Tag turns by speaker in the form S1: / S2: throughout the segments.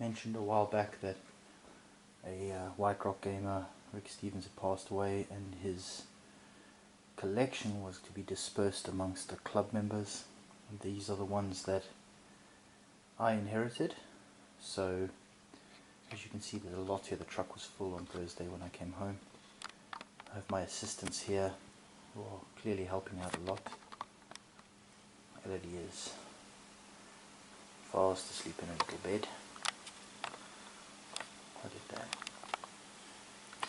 S1: mentioned a while back that a White Rock gamer, Rick Stevens, had passed away, and his collection was to be dispersed amongst the club members. And these are the ones that I inherited. So as you can see, there's a lot here. The truck was full on Thursday when I came home. I have my assistants here who are clearly helping out a lot. Elodie is fast asleep in a little bed. Look at that.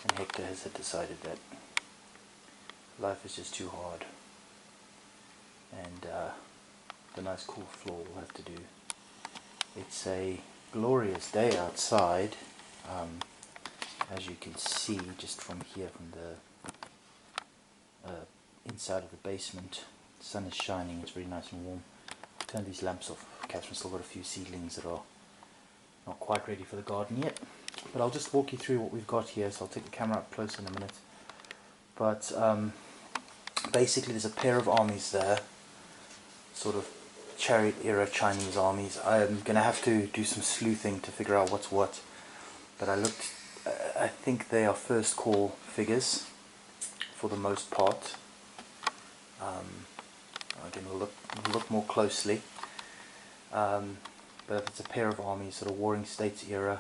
S1: And Hector has decided that life is just too hard, and the nice cool floor will have to do. It's a glorious day outside, as you can see just from here, from the inside of the basement. The sun is shining, it's very nice and warm. I'll turn these lamps off. Catherine's still got a few seedlings that are not quite ready for the garden yet, but I'll just walk you through what we've got here. So I'll take the camera up close in a minute. But basically there's a pair of armies there, sort of chariot era Chinese armies. I'm going to have to do some sleuthing to figure out what's what, but I think they are first call figures for the most part. Again, we'll look more closely, but it's a pair of armies, sort of Warring States era.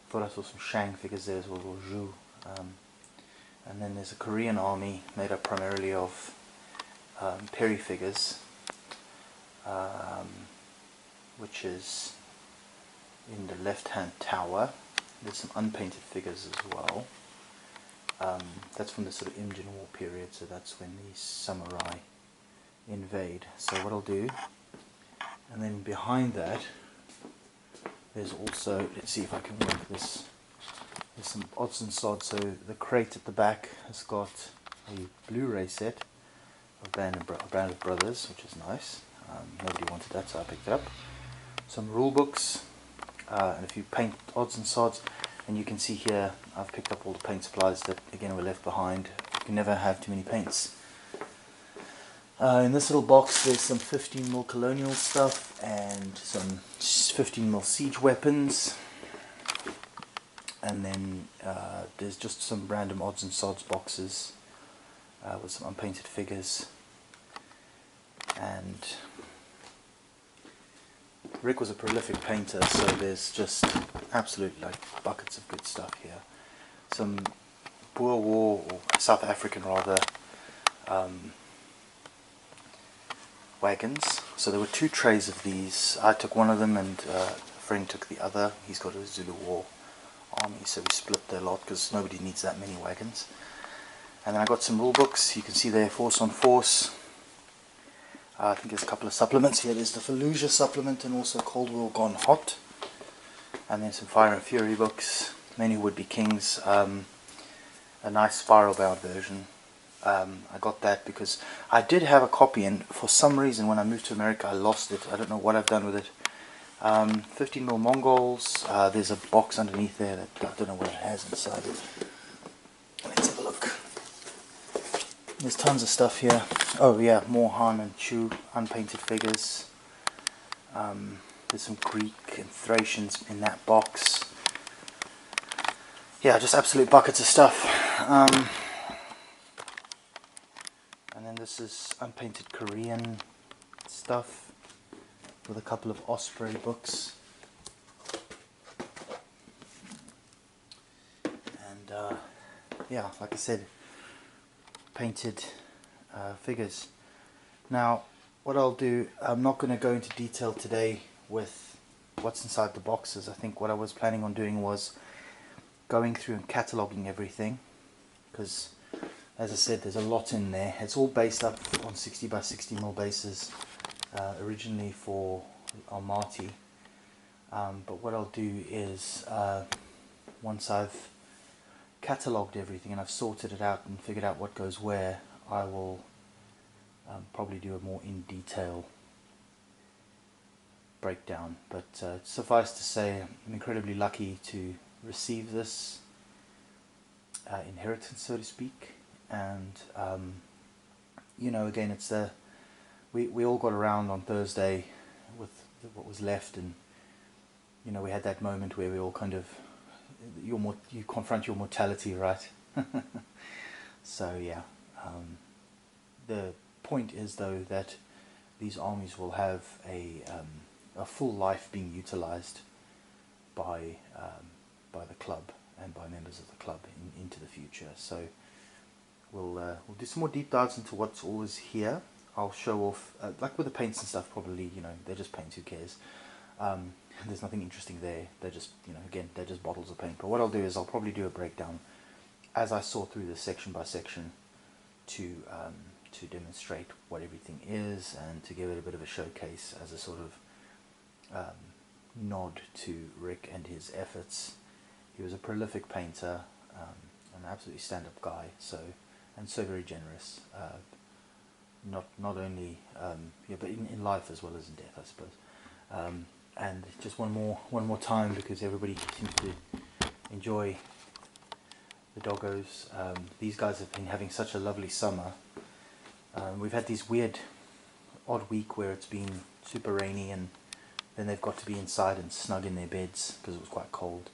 S1: Thought I saw some Shang figures there as well, or Zhu. And then there's a Korean army made up primarily of Perry figures, which is in the left-hand tower. There's some unpainted figures as well. That's from the sort of Imjin War period, so that's when the samurai invade. So what I'll do, and then behind that, there's also, let's see if I can work this. There's some odds and sods. So the crate at the back has got a Blu-ray set of Band of Brothers, which is nice. Nobody wanted that, so I picked it up. Some rule books and a few paint odds and sods. And you can see here I've picked up all the paint supplies that again were left behind. You can never have too many paints. In this little box there's some 15mm colonial stuff and some 15mm siege weapons. And then there's just some random odds and sods boxes with some unpainted figures. And Rick was a prolific painter, so there's just absolute buckets of good stuff here. Some Boer War, or South African rather, wagons. So there were 2 trays of these. I took one of them and a friend took the other. He's got a Zulu War army, so we split the lot because nobody needs that many wagons. And then I got some rule books. You can see there, Force on Force. I think there's a couple of supplements here. There's the Fallujah supplement and also Cold War Gone Hot. And then some Fire and Fury books. Many Would-Be Kings. A nice spiral bound version. I got that because I did have a copy, and for some reason when I moved to America I lost it. I don't know what I've done with it. 15mm Mongols. There's a box underneath there that I don't know what it has inside it. Let's have a look. There's tons of stuff here. Oh yeah, more Han and Chu unpainted figures. There's some Greek and Thracians in that box. Yeah, just absolute buckets of stuff. And then this is unpainted Korean stuff with a couple of Osprey books. And yeah, like I said, painted figures. Now what I'll do, I'm not going to go into detail today with what's inside the boxes. I think what I was planning on doing was going through and cataloguing everything, because as I said, there's a lot in there. It's all based up on 60 by 60mm bases, originally for Almaty. But what I'll do is, once I've catalogued everything and I've sorted it out and figured out what goes where, I will probably do a more in detail breakdown. But suffice to say, I'm incredibly lucky to receive this inheritance, so to speak. And you know, again, it's we all got around on Thursday with what was left, and you know, we had that moment where we all kind of, you confront your mortality, right? So yeah, the point is though that these armies will have a full life being utilized by the club and by members of the club into the future. So we'll do some more deep dives into what's always here. I'll show off, like with the paints and stuff, probably, you know, they're just paints, who cares? There's nothing interesting there. They're just, you know, again, they're just bottles of paint. But what I'll do is I'll probably do a breakdown as I sort through this section by section to demonstrate what everything is and to give it a bit of a showcase as a sort of nod to Rick and his efforts. He was a prolific painter, an absolutely stand-up guy, and so very generous. Not only yeah, but in life as well as in death, I suppose. And just one more time, because everybody seems to enjoy the doggos. These guys have been having such a lovely summer. We've had these weird, odd week where it's been super rainy, and then they've got to be inside and snug in their beds because it was quite cold.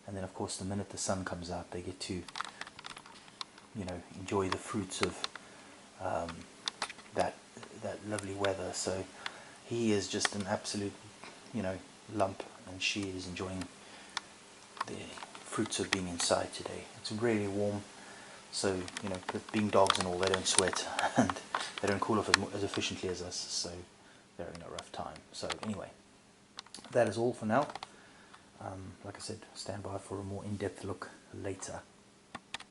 S1: And then, of course, the minute the sun comes out, they get to, you know, enjoy the fruits of that lovely weather. So he is just an absolute, you know, lump, and she is enjoying the fruits of being inside today. It's really warm, so, you know, being dogs and all, they don't sweat and they don't cool off as efficiently as us, so they're in a rough time. So anyway, that is all for now. Like I said, stand by for a more in-depth look later.